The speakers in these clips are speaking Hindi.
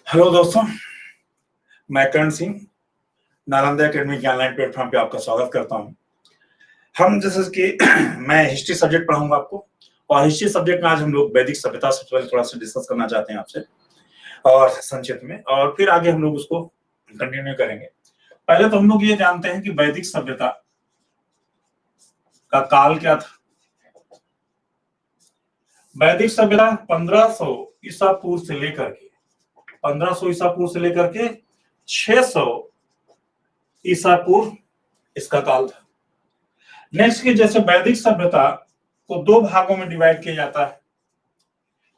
हेलो दोस्तों, मैं करण सिंह नालंदा एकेडमी के ऑनलाइन प्लेटफॉर्म पे आपका स्वागत करता हूं। हम जैसे कि मैं हिस्ट्री सब्जेक्ट पढ़ाऊंगा आपको, और हिस्ट्री सब्जेक्ट में आज हम लोग वैदिक सभ्यता सबसे पहले थोड़ा सा डिस्कस करना चाहते हैं आपसे और संक्षिप्त में, और फिर आगे हम लोग उसको कंटिन्यू करेंगे। पहले तो हम लोग ये जानते हैं कि वैदिक सभ्यता का काल क्या था। वैदिक सभ्यता 1500 ईसा पूर्व से लेकर के 1500 ईसा पूर्व से लेकर के 600 ईसा पूर्व इसका काल था। नेक्स्ट की जैसे वैदिक सभ्यता को दो भागों में डिवाइड किया जाता है,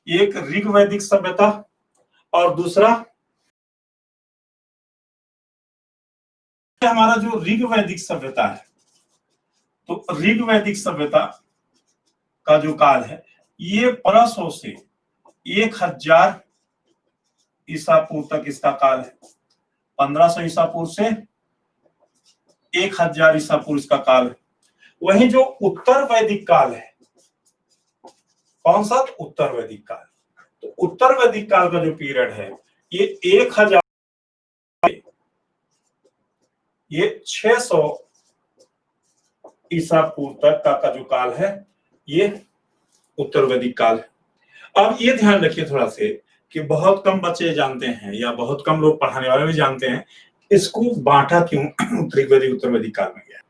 एक ऋग वैदिक सभ्यता और दूसरा हमारा जो ऋग वैदिक सभ्यता है। तो ऋग वैदिक सभ्यता का जो काल है ये 1500 से 1000 ईसा पूर्व तक इसका काल है। 1500 ईसा पूर्व से 1000 ईसा पूर्व इसका काल है। वहीं जो उत्तर वैदिक काल है, कौन सा? उत्तर वैदिक काल। तो उत्तर वैदिक काल का जो पीरियड है ये 1000 ये 600 ईसा पूर्व तक का जो काल है ये उत्तर वैदिक काल है। अब ये ध्यान रखिए थोड़ा से कि बहुत कम बच्चे जानते हैं या बहुत कम लोग पढ़ाने वाले भी जानते हैं इसको बांटा क्यों ऋग्वैदिक उत्तर वैदिक काल में गया।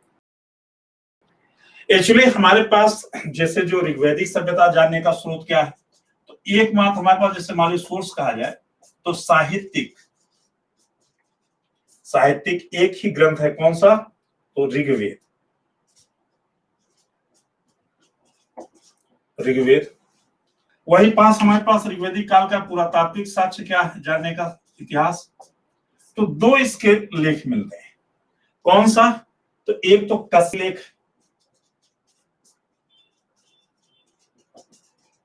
एक्चुअली हमारे पास जैसे जो ऋग्वैदिक सभ्यता जानने का स्रोत क्या है, तो एकमात्र हमारे पास जैसे मान लो सोर्स कहा जाए तो साहित्यिक एक ही ग्रंथ है, कौन सा? तो ऋग्वेद। वही पास हमारे पास ऋग्वैदिक काल का पुरातात्विक साक्ष्य क्या है जानने का, इतिहास। तो दो इसके लेख मिलते हैं, कौन सा? तो एक तो कस्य लेख,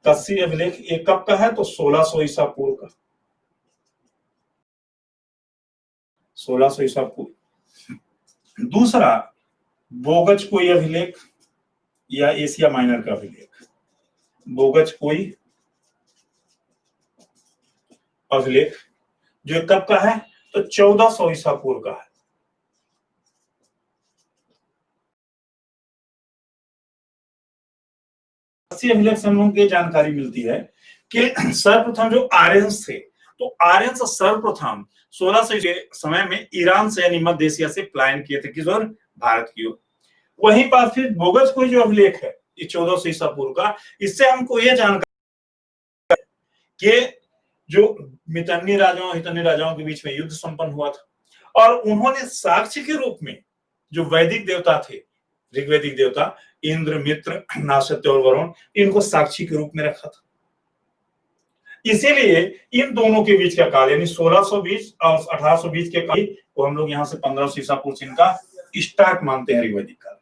कस्य अभिलेख, एक कब का है? तो 1600 ईसा पूर्व का, 1600 ईसा पूर्व। दूसरा बोगज कोई अभिलेख या एशिया माइनर का अभिलेख, बोगज कोई अभिलेख जो कब का है? तो 1400 ईसा पूर्व का है। अभिलेख से हम लोगों को जानकारी मिलती है कि सर्वप्रथम जो आर्यंस थे, तो आर्यंस सर्वप्रथम 1600 के समय में ईरान से यानी मध्य एशिया से पलायन किए थे, किस ओर? भारत की ओर। वहीं पर फिर बोगज कोई जो अभिलेख है ये 1400 ईसा पूर्व का, इससे हमको ये जानकारी कि जो मितन्नी राजाओं के बीच में युद्ध संपन्न हुआ था और उन्होंने साक्ष्य के रूप में जो वैदिक देवता थे, ऋग्वैदिक देवता इंद्र, मित्र, नासत्य और वरुण, इनको साक्षी के रूप में रखा था। इसीलिए इन दोनों के बीच का काल यानी 1620 और 1820 के काल को हम लोग यहाँ से 1500 ईसा पूर्व इनका स्टार्ट मानते हैं ऋग्वैदिक काल।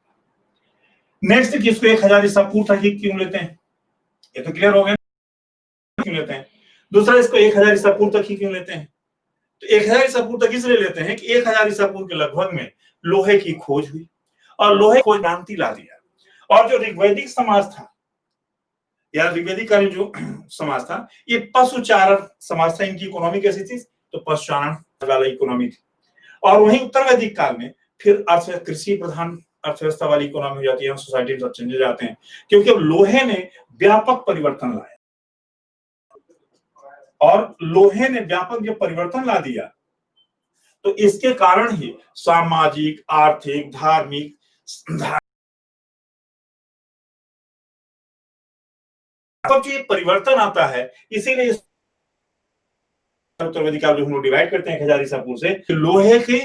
नेक्स्ट किसको 1000 ईसा पूर्व तक ही क्यों लेते हैं? ये तो क्लियर हो गया क्यों लेते हैं। दूसरा इसको 1000 ईसा पूर्व तक ही क्यों लेते हैं? तो 1000 ईसा पूर्व तक इसलिए लेते हैं कि 1000 ईसा पूर्व के लगभग में लोहे की खोज हुई और लोहे खोज क्रांति ला दिया। और जो ऋग्वैदिक समाज था या ऋग्वैदिक कालीन जो समाज था ये पशुचारण समाज था। इनकी इकोनॉमी कैसी थी? तो पशुचारण वाला इकोनॉमी थी। और वहीं उत्तर वैदिक काल में फिर कृषि प्रधान अर्थव्यवस्था वाली इकोनॉमी हो जाती है, सोसाइटी सब चेंज हो जाते हैं क्योंकि लोहे ने व्यापक परिवर्तन लाया। और लोहे ने व्यापक जो परिवर्तन ला दिया तो इसके कारण ही सामाजिक, आर्थिक, धार्मिक जो ये परिवर्तन आता है, इसीलिए उत्तर वैदिक काल जो हम लोग डिवाइड करते हैं 1000 ईसा पूर्व से, लोहे की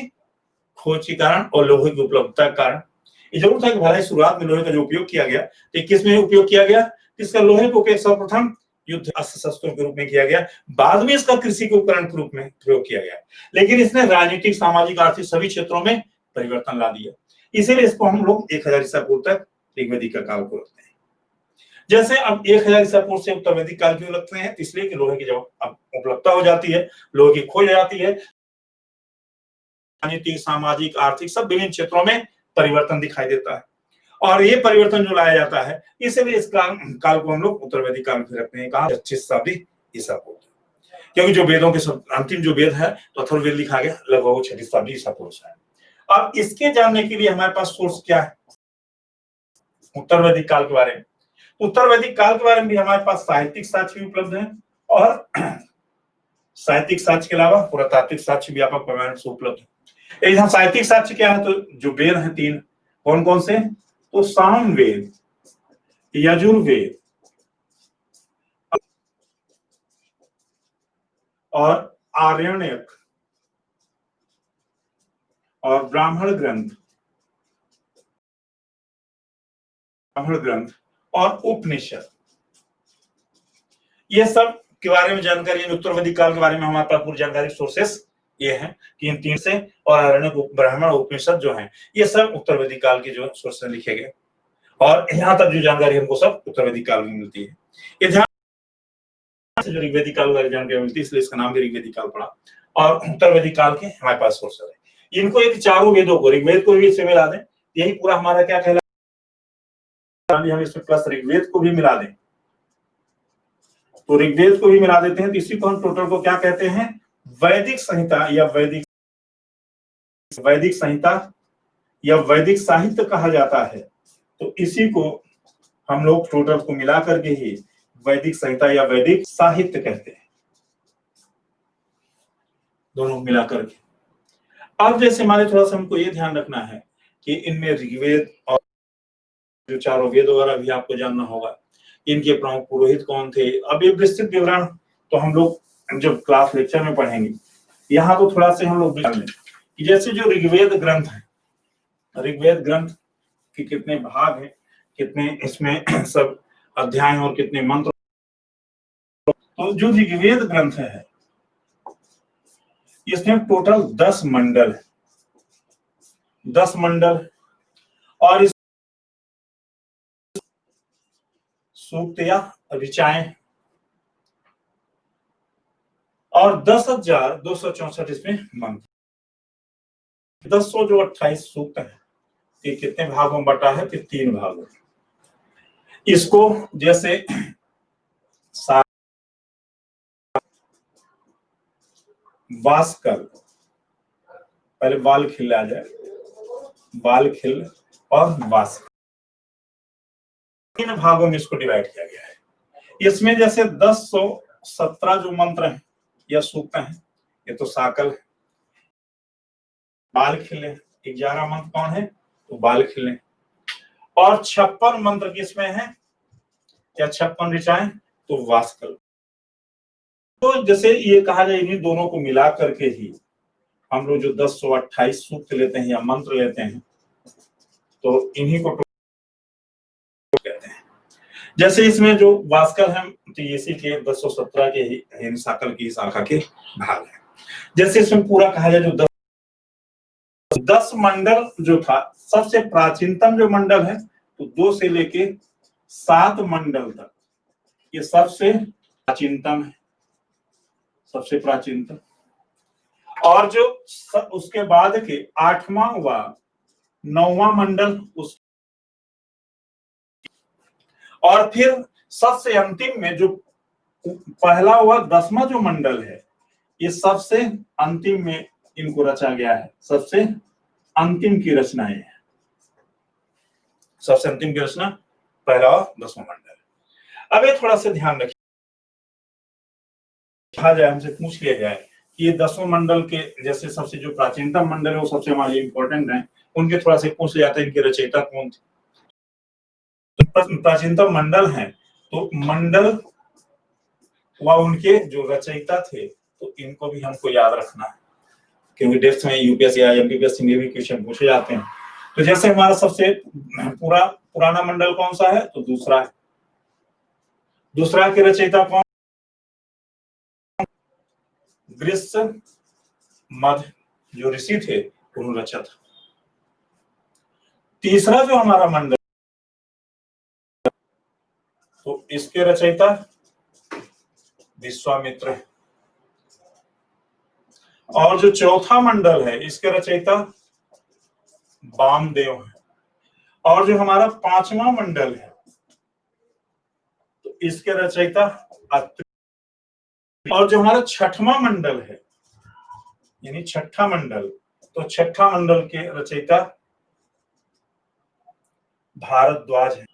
खोज के कारण और लोहे की उपलब्धता के कारण। ये जरूर था कि भले शुरुआत में लोहे का जो उपयोग किया गया तो किस में उपयोग किया गया? इसका लोहे को सर्वप्रथम युद्ध अस्त्र शस्त्रों के रूप में किया गया, बाद में इसका कृषि के उपकरण के रूप में प्रयोग किया गया, लेकिन इसने राजनीतिक, सामाजिक, आर्थिक सभी क्षेत्रों में परिवर्तन ला दिया। इसीलिए इसको हम लोग 1000 ईसा पूर्व तक ऋग्वैदिक का काल को रखते हैं। जैसे अब 1000 ईसा पूर्व से उत्तर वैदिक काल क्यों लगते हैं? इसलिए कि लोहे की जब उपलब्धता हो जाती है, लोहे की खोज हो जाती है, राजनीतिक, सामाजिक, आर्थिक सब विभिन्न क्षेत्रों में परिवर्तन दिखाई देता है और ये परिवर्तन जो लाया जाता है, इसलिए इस काल को हम लोग उत्तर वैदिक काल में रखते हैं। कहा 25 शताब्दी ईसा पूर्व। क्योंकि जो वेदों के सब अंतिम जो वेद है तो अथर्ववेद लिखा गया लगभग 6वीं शताब्दी ईसा पूर्व से है। अब इसके जानने के लिए हमारे पास सोर्स क्या है? उत्तर वैदिक काल के बारे में। उत्तर वैदिक काल के बारे में भी हमारे पास साहित्यिक साक्ष्य भी उपलब्ध है और साहित्यिक साक्ष्य के अलावा पुरातात्विक साक्ष्य व्यापक पैमाने से उपलब्ध है। यहाँ साहित्यिक साक्ष्य क्या है? तो जो वेद है 3, कौन कौन से? तो सामवेद, यजुर्वेद और आर्यण्यक और ब्राह्मण ग्रंथ और उपनिषद, ये सब के बारे में जानकारी, उत्तर वैदिक काल के बारे में हमारे पास पूरी जानकारी सोर्सेस ये है कि इन 3 से और आर्यण्यक, ब्राह्मण, उपनिषद जो हैं ये सब उत्तर वैदिक काल के जो सोर्सेस लिखे गए और यहाँ तक जो जानकारी हमको सब उत्तर वैदिक काल में मिलती है। ये ध्यान से जो ऋग्वेदिक काल वाली जानकारी मिलती है, इसलिए इसका नाम भी ऋग्वेदिक काल पड़ा। और उत्तर वैदिक काल के हमारे पास सोर्सेस है। इनको यदि चारों वेदों को, ऋग्वेद को भी इससे मिला दें, यही पूरा हमारा क्या कहलाता है, हम इसमें प्लस ऋग्वेद को भी मिला दें तो ऋग्वेद को भी मिला देते हैं तो इसी को हम टोटल को क्या कहते हैं? वैदिक संहिता या वैदिक संहिता या वैदिक साहित्य कहा जाता है। तो इसी को हम लोग टोटल को मिला करके ही वैदिक संहिता या वैदिक साहित्य कहते हैं, दोनों मिला करके। अब जैसे हमारे थोड़ा सा हमको ये ध्यान रखना है कि इनमें ऋग्वेद और जो चारों वेद वगैरह भी आपको जानना होगा, इनके प्रमुख पुरोहित कौन थे। अब ये विस्तृत विवरण तो हम लोग जब क्लास लेक्चर में पढ़ेंगे, यहाँ तो थोड़ा से हम लोग जान लें कि जैसे जो ऋग्वेद ग्रंथ है, ऋग्वेद ग्रंथ के कितने भाग हैं, कितने इसमें सब अध्याय और कितने मंत्र। तो जो ऋग्वेद ग्रंथ है इसमें टोटल 10 मंडल है, 10 मंडल और इस सूक्त या ऋचाएं और 10,264 इसमें मंत्र। 10,28 सूक्त है, ये कितने भागों में बटा है? 3 भागों। इसको जैसे वास्कल, पहले बाल खिल आ जाए, बाल खिल और वास्कल, 3 भागों में इसको डिवाइड किया गया है। इसमें जैसे 10,17 जो मंत्र हैं या सूक्त हैं, ये तो साकल है। बाल खिले 11 मंत्र कौन है? तो बाल खिले। और 56 मंत्र किसमें है या 56 ऋचाएं? तो वास्कल। तो जैसे ये कहा जाए इन्हीं दोनों को मिला करके ही हम लोग जो 10,28 सूक्त लेते हैं या मंत्र लेते हैं तो इन्हीं को कहते हैं। जैसे इसमें जो वास्कल है तो इसी के 1017 के ही साकल की शाखा के भाग है। जैसे इसमें पूरा कहा जाए जो 10 मंडल जो था, सबसे प्राचीनतम जो मंडल है तो 2 से लेके 7 मंडल तक ये सबसे प्राचीनतम है, सबसे प्राचीनतम। और जो उसके बाद के 8वां व 9वां मंडल उस, और फिर सबसे अंतिम में जो पहला व 10वां जो मंडल है ये सबसे अंतिम में इनको रचा गया है। सबसे अंतिम की रचनाएं है, सबसे अंतिम की रचना पहला और 10वां मंडल। अब ये थोड़ा सा ध्यान रखिए, कहा जाए हमसे पूछ लिया जाए कि ये 10वां मंडल के जैसे सबसे जो प्राचीनतम मंडल है वो सबसे हमारे लिए इंपॉर्टेंट है, उनके थोड़ा से पूछ लिया जाता है इनके रचयिता कौन थे। तो प्राचीनतम मंडल है तो मंडल व उनके जो रचयिता थे तो इनको भी हमको याद रखना है, क्योंकि डेप्थ में यूपीएससी या एमपीएससी में भी क्वेश्चन पूछे जाते हैं। तो जैसे हमारा सबसे पुराना मंडल कौन सा है? तो दूसरा है। दूसरा के रचयिता कौन? गृह्य मध्य जो ऋषि थे उन्होंने रचा था। तीसरा जो हमारा मंडल तो इसके रचयिता विश्वामित्र है। और जो चौथा मंडल है इसके रचयिता वामदेव है। और जो हमारा 5वां मंडल है तो इसके रचयिता अत्रि और जो हमारा छठवां मंडल है, यानी छठा मंडल, तो छठा मंडल के रचयिता भारद्वाज है।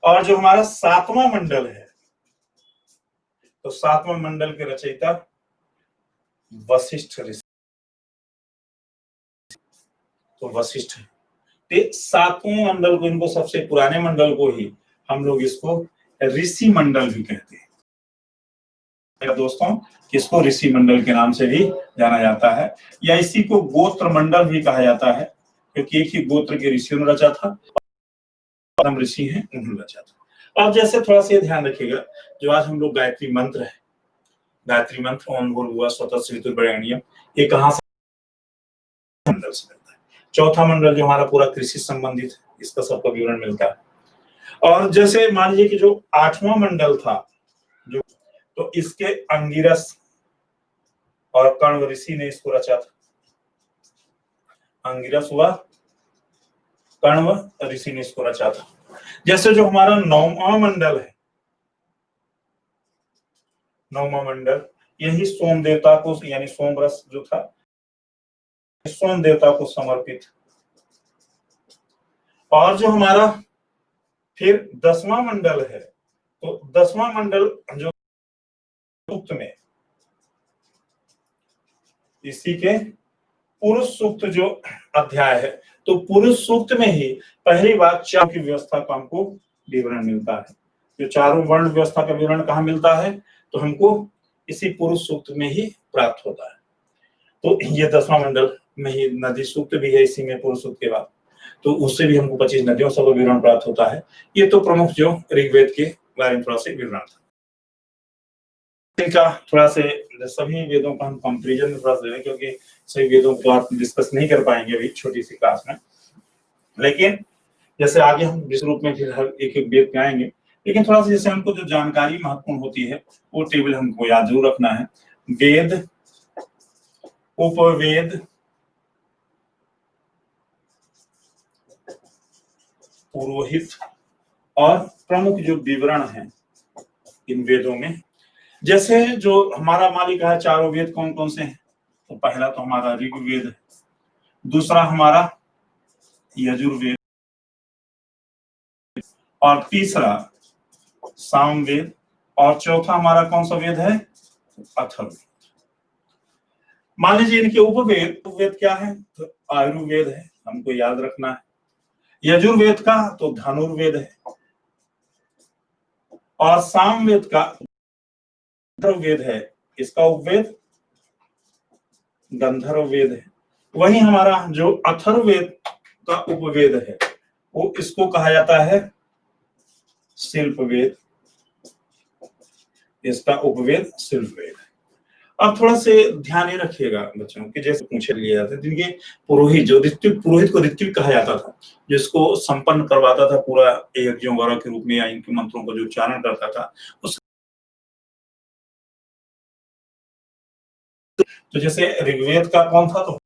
और जो हमारा सातवां मंडल है, तो सातवां मंडल के रचयिता वशिष्ठ ऋषि, तो वशिष्ठ है। तो सातवें मंडल को, इनको सबसे पुराने मंडल को ही हम लोग इसको ऋषि मंडल भी कहते हैं दोस्तों, किसको ऋषि मंडल के नाम से भी जाना जाता है, या इसी को गोत्र मंडल भी कहा जाता है, क्योंकि एक ही गोत्र के ऋषियों ने रचा था, हम ऋषि हैं उन्होंने रचा था। अब जैसे थोड़ा सा ध्यान रखिएगा, जो आज हम लोग गायत्री मंत्र है, गायत्री मंत्र ओम भूर्भुवः स्वः तत्सवितुर्वरेण्यम, ये कहां से मंडल से मिलता है। चौथा मंडल जो हमारा पूरा कृषि संबंधित है, इसका सबका विवरण मिलता है। और जैसे मान लीजिए कि जो आठवां मंडल था, जो तो इसके अंगिरस और कण्व ऋषि ने इसको रचा था, अंगिरस व कण्व ऋषि ने इसको रचा था। जैसे जो हमारा नौवां मंडल है, नौवां मंडल, यही सोम देवता को, यानी सोमरस जो था, सोम देवता को समर्पित। और जो हमारा फिर 10वां मंडल है, तो 10वां मंडल जो सूक्त में, इसी के पुरुष सूक्त जो अध्याय है, तो पुरुष सूक्त में ही पहली बार चार की व्यवस्था का हमको विवरण मिलता है। जो चारों वर्ण व्यवस्था का विवरण कहाँ मिलता है, तो हमको इसी पुरुष सूक्त में ही प्राप्त होता है। तो ये 10वां मंडल में ही नदी सूक्त भी है, इसी में पुरुष सूक्त के बाद, तो उससे भी हमको 25 नदियों सब विवरण प्राप्त होता है। ये तो प्रमुख जो ऋग्वेद के बारे में थोड़ा सा विवरण था। इनका थोड़ा से सभी वेदों का हम कंपैरिजन में थोड़ा सा, क्योंकि सभी वेदों को आप डिस्कस नहीं कर पाएंगे अभी छोटी सी क्लास में, लेकिन जैसे आगे हम विशेष रूप में फिर हर एक एक वेद पे आएंगे, लेकिन थोड़ा सा जैसे हमको जो जानकारी महत्वपूर्ण होती है वो टेबल हमको याद जरूर रखना है। वेद, उपवेद, पुरोहित और प्रमुख जो विवरण हैं इन वेदों में, जैसे जो हमारा मालिक है चारों वेद कौन कौन से हैं, तो पहला तो हमारा ऋग्वेद है, दूसरा हमारा यजुर्वेद, और तीसरा सामवेद, और चौथा हमारा कौन सा वेद है, अथर्ववेद। मान लीजिए इनके उपवेद, उपवेद क्या है, तो आयुर्वेद है, हमको याद रखना है। यजुर्वेद का तो धनुर्वेद है, और सामवेद का वेद है, इसका उपवेद गंधर्ववेद है। वही हमारा जो अथर्ववेद का उपवेद है, वो इसको कहा जाता है शिल्पवेद, इसका उपवेद शिल्पवेद है। अब थोड़ा से ध्यान ये रखिएगा बच्चों कि जैसे पूछे लिए जाते हैं, जिनके पुरोहित, जो ऋत्विक, पुरोहित को ऋत्विक कहा जाता था, जिसको संपन्न करवाता था पूरा यज्ञों वगैरह के रूप में, या इनके मंत्रों का जो उच्चारण करता था उस, तो जैसे ऋग्वेद का कौन था, तो